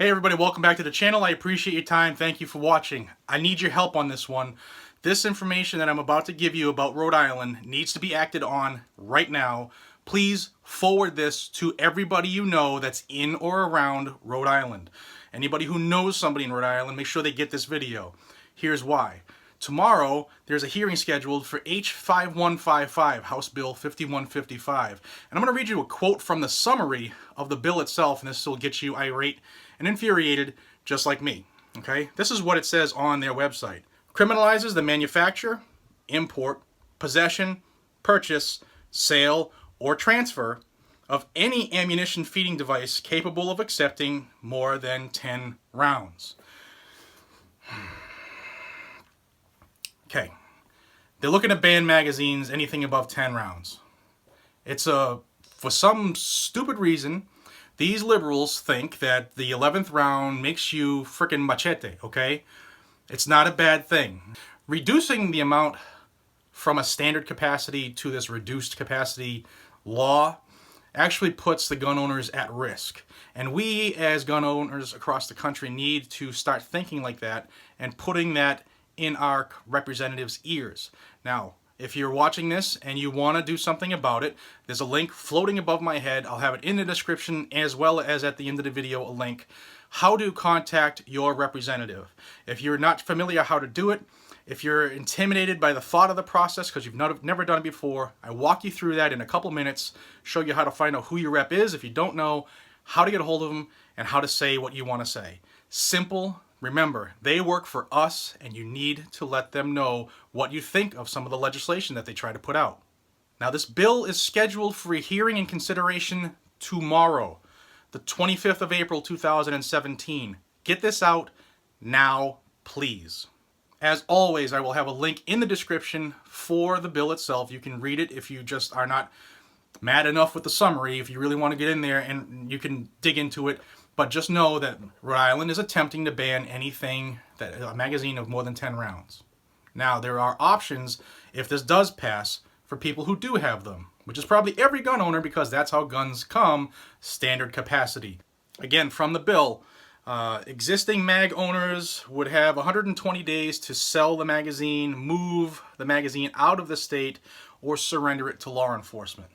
Hey everybody, welcome back to the channel. I appreciate your time. Thank you for watching. I need your help on this one. This information that I'm about to give you about Rhode Island needs to be acted on right now. Please forward this to everybody you know that's in or around Rhode Island. Anybody who knows somebody in Rhode Island, make sure they get this video. Here's why. Tomorrow, there's a hearing scheduled for H5155, House Bill 5155. And I'm going to read you a quote from the summary of the bill itself, and this will get you irate and infuriated just like me. Okay? This is what it says on their website. Criminalizes the manufacture, import, possession, purchase, sale, or transfer of any ammunition feeding device capable of accepting more than 10 rounds. Okay, they're looking to ban magazines anything above 10 rounds. For some stupid reason, these liberals think that the 11th round makes you frickin' machete, okay? It's not a bad thing. Reducing the amount from a standard capacity to this reduced capacity law actually puts the gun owners at risk. And we, as gun owners across the country, need to start thinking like that and putting that in our representatives' ears. Now, if you're watching this and you want to do something about it, there's a link floating above my head. I'll have it in the description as well as at the end of the video a link. How to contact your representative. If you're not familiar how to do it, if you're intimidated by the thought of the process because you've never done it before, I walk you through that in a couple minutes, show you how to find out who your rep is if you don't know, how to get a hold of them, and how to say what you want to say. Simple. Remember, they work for us, and you need to let them know what you think of some of the legislation that they try to put out. Now, this bill is scheduled for a hearing and consideration tomorrow, the 25th of April, 2017. Get this out now, please. As always, I will have a link in the description for the bill itself. You can read it if you just are not mad enough with the summary. If you really want to get in there, and you can dig into it. But just know that Rhode Island is attempting to ban anything, a magazine of more than 10 rounds. Now, there are options if this does pass for people who do have them, which is probably every gun owner because that's how guns come, standard capacity. Again, from the bill, existing mag owners would have 120 days to sell the magazine, move the magazine out of the state, or surrender it to law enforcement.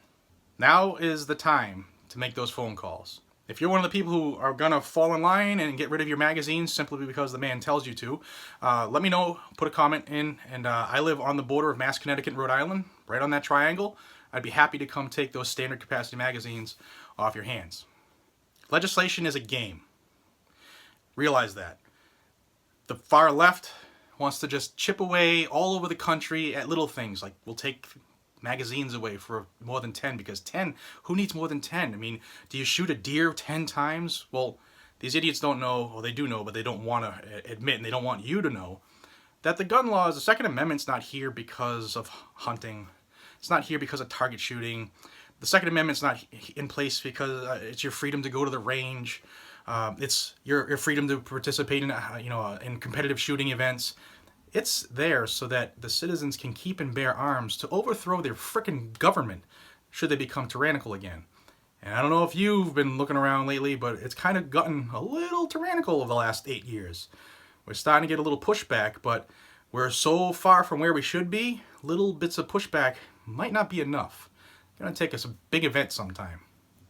Now is the time to make those phone calls. If you're one of the people who are going to fall in line and get rid of your magazines simply because the man tells you to, let me know, put a comment in, and I live on the border of Mass, Connecticut and Rhode Island, right on that triangle. I'd be happy to come take those standard capacity magazines off your hands. Legislation is a game. Realize that. The far left wants to just chip away all over the country at little things, like we'll take magazines away for more than 10, because 10, who needs more than 10? I mean, do you shoot a deer 10 times? Well, these idiots don't know, or they do know, but they don't want to admit, and they don't want you to know, that the gun laws, the Second Amendment's not here because of hunting. It's not here because of target shooting. The Second Amendment's not in place because it's your freedom to go to the range. It's your freedom to participate in, in competitive shooting events. It's there so that the citizens can keep and bear arms to overthrow their frickin' government should they become tyrannical again. And I don't know if you've been looking around lately, but it's kind of gotten a little tyrannical over the last 8 years. We're starting to get a little pushback, but we're so far from where we should be, little bits of pushback might not be enough. It's going to take us a big event sometime.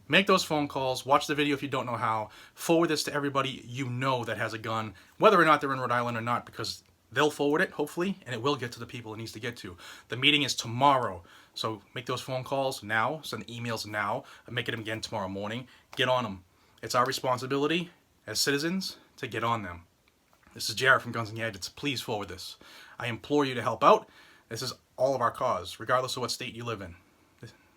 Make those phone calls, watch the video if you don't know how, forward this to everybody you know that has a gun, whether or not they're in Rhode Island or not, because they'll forward it, hopefully, and it will get to the people it needs to get to. The meeting is tomorrow, so make those phone calls now, send emails now, and make them again tomorrow morning. Get on them. It's our responsibility as citizens to get on them. This is Jared from Guns and Gadgets. Please forward this. I implore you to help out. This is all of our cause, regardless of what state you live in.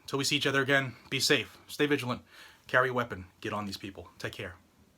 Until we see each other again, be safe, stay vigilant, carry a weapon, get on these people. Take care.